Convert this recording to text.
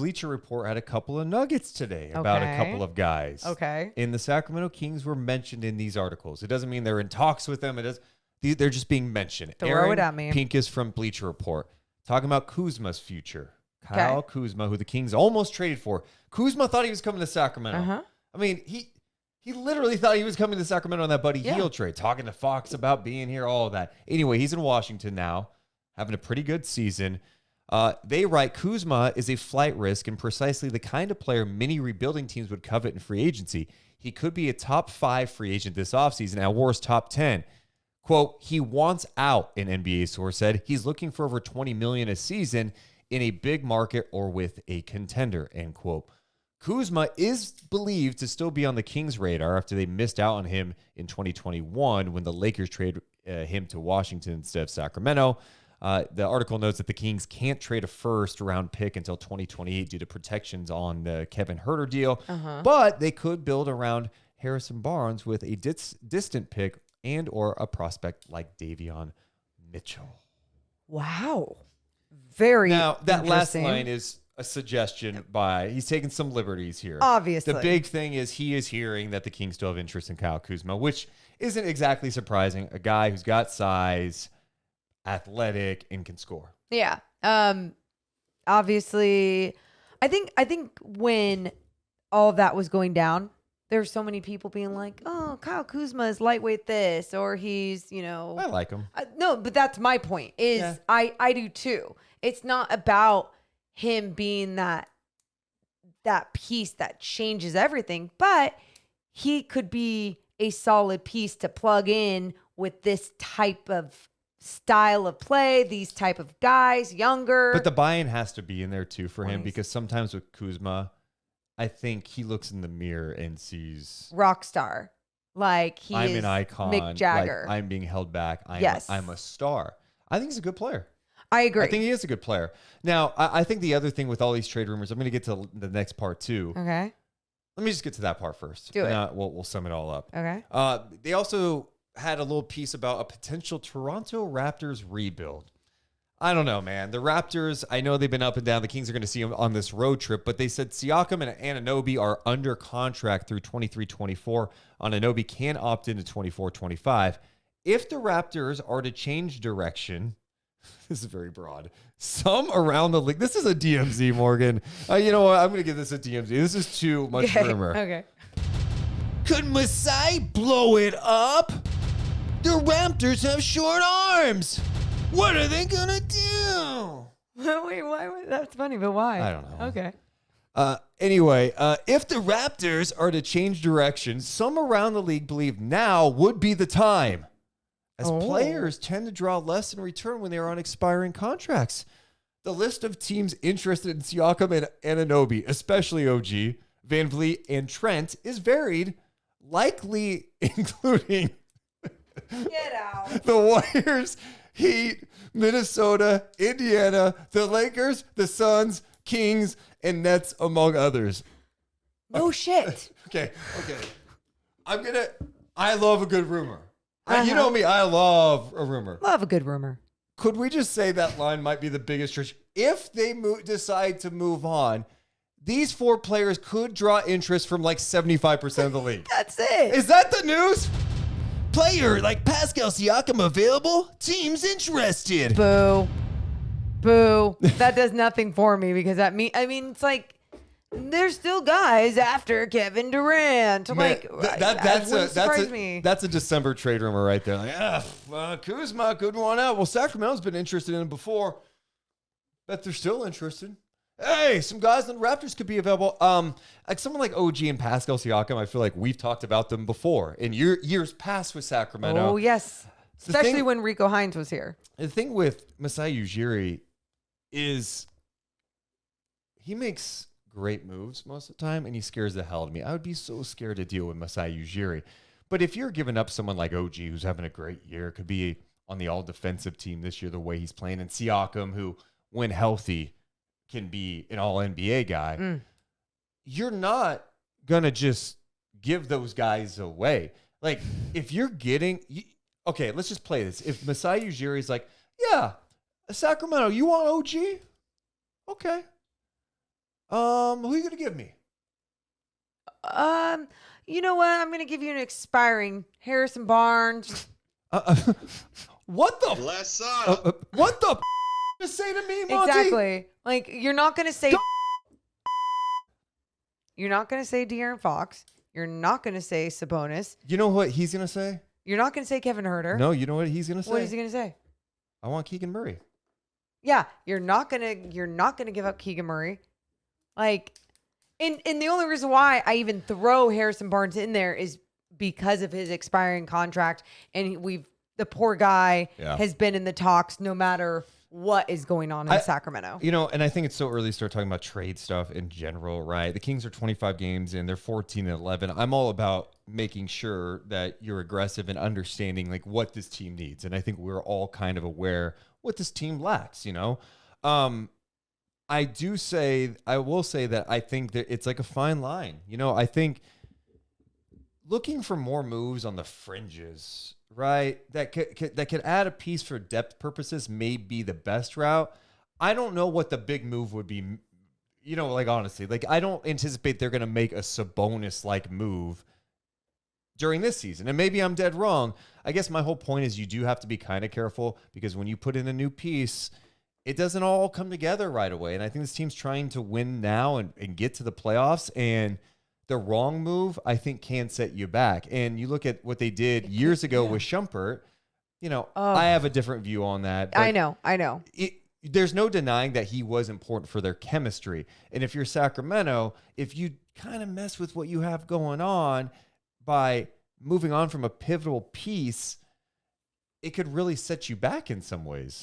Bleacher Report had a couple of nuggets today about a couple of guys. Okay. And the Sacramento Kings were mentioned in these articles. It doesn't mean they're in talks with them. They're just being mentioned. Throw it at me. Pincus from Bleacher Report talking about Kuzma's future. Kyle Kuzma, who the Kings almost traded for. Kuzma thought he was coming to Sacramento. I mean, he literally thought he was coming to Sacramento on that Buddy Hield trade, talking to Fox about being here, all of that. Anyway, he's in Washington now, having a pretty good season. They write, Kuzma is a flight risk and precisely the kind of player many rebuilding teams would covet in free agency. He could be a top 5 free agent this offseason, at worst top 10. Quote, he wants out, an NBA source said. He's looking for over $20 million a season in a big market or with a contender, end quote. Kuzma is believed to still be on the Kings' radar after they missed out on him in 2021 when the Lakers traded him to Washington instead of Sacramento. The article notes that the Kings can't trade a first-round pick until 2028 due to protections on the Kevin Huerter deal, but they could build around Harrison Barnes with a distant pick and or a prospect like Davion Mitchell. Wow. Very Now, that last line is a suggestion by, he's taking some liberties here. Obviously. The big thing is he is hearing that the Kings still have interest in Kyle Kuzma, which isn't exactly surprising. A guy who's got size, athletic, and can score. Yeah. Obviously, I think when all of that was going down, there's so many people being like, oh, Kyle Kuzma is lightweight this, or he's, I like him. No, but that's my point is I do too. It's not about him being that piece that changes everything, but he could be a solid piece to plug in with this type of style of play, these type of guys, younger. But the buy-in has to be in there too for him, 20s. because sometimes with Kuzma, I think he looks in the mirror and sees rock star. Like I'm an icon. Mick Jagger. Like, I'm being held back. I'm a star. I think he's a good player. I agree. I think he is a good player. Now, I think the other thing with all these trade rumors, I'm going to get to the next part too. Okay. Let me just get to that part first. Do it. We'll sum it all up. Okay. They also had a little piece about a potential Toronto Raptors rebuild. I don't know, man. The Raptors, I know they've been up and down. The Kings are going to see them on this road trip, but they said Siakam and Anunonby are under contract through 23-24. Anunonby can opt into 24-25. If the Raptors are to change direction, this is very broad, some around the league. This is a DMZ, Morgan. You know what? I'm going to give this a DMZ. This is too much rumor. Okay. Could Masai blow it up? The Raptors have short arms. What are they going to do? Wait, why? That's funny, but why? I don't know. Okay. Anyway, if the Raptors are to change direction, some around the league believe now would be the time, as players tend to draw less in return when they are on expiring contracts. The list of teams interested in Siakam and Anunonby, especially OG, Van Vliet, and Trent, is varied, likely including Get out. the Warriors, Heat, Minnesota, Indiana, the Lakers, the Suns, Kings, and Nets, among others. No shit. Okay. I love a good rumor. You know me, I love a rumor. Love a good rumor. Could we just say that line might be the biggest stretch? If they decide to move on, these 4 players could draw interest from like 75% of the league. That's it. Is that the news? Player like Pasacal Siakam available? Teams interested. Boo. That does nothing for me because I mean, it's like there's still guys after Kevin Durant. Man, Me. That's a December trade rumor right there. Like, Kuzma couldn't want out. Well, Sacramento's been interested in him before. Bet they're still interested. Hey, some guys in the Raptors could be available. Like someone like OG and Pasacal Siakam, I feel like we've talked about them before in years past with Sacramento. Oh, yes. Especially when Rico Hines was here. The thing with Masai Ujiri is he makes great moves most of the time, and he scares the hell out of me. I would be so scared to deal with Masai Ujiri. But if you're giving up someone like OG, who's having a great year, could be on the all-defensive team this year the way he's playing, and Siakam, who, when healthy, can be an all-NBA guy, you're not going to just give those guys away. Like, if you're getting... Okay, let's just play this. If Masai Ujiri is like, yeah, Sacramento, you want OG? Okay. Who are you gonna give me? You know what? I'm gonna give you an expiring Harrison Barnes. What the? Less What the? To say to me, Monty? Exactly. Like you're not gonna say. You're not gonna say De'Aaron Fox. You're not gonna say Sabonis. You know what he's gonna say? You're not gonna say Kevin Herter. No, you know what he's gonna say? What is he gonna say? I want Keegan Murray. Yeah, you're not gonna give up Keegan Murray. Like, and the only reason why I even throw Harrison Barnes in there is because of his expiring contract, and the poor guy has been in the talks no matter what is going on in Sacramento. You know, and I think it's so early to start talking about trade stuff in general, right? The Kings are 25 games in, they're 14-11. I'm all about making sure that you're aggressive and understanding like what this team needs. And I think we're all kind of aware what this team lacks, you know? I will say that I think that it's like a fine line. You know, I think looking for more moves on the fringes, right? That could add a piece for depth purposes may be the best route. I don't know what the big move would be. You know, like honestly, like I don't anticipate they're going to make a Sabonis-like move during this season. And maybe I'm dead wrong. I guess my whole point is you do have to be kind of careful because when you put in a new piece, it doesn't all come together right away. And I think this team's trying to win now and get to the playoffs. And the wrong move, I think, can set you back. And you look at what they did years ago with Shumpert, you know, I have a different view on that. I know. There's no denying that he was important for their chemistry. And if you're Sacramento, if you kind of mess with what you have going on by moving on from a pivotal piece, it could really set you back in some ways.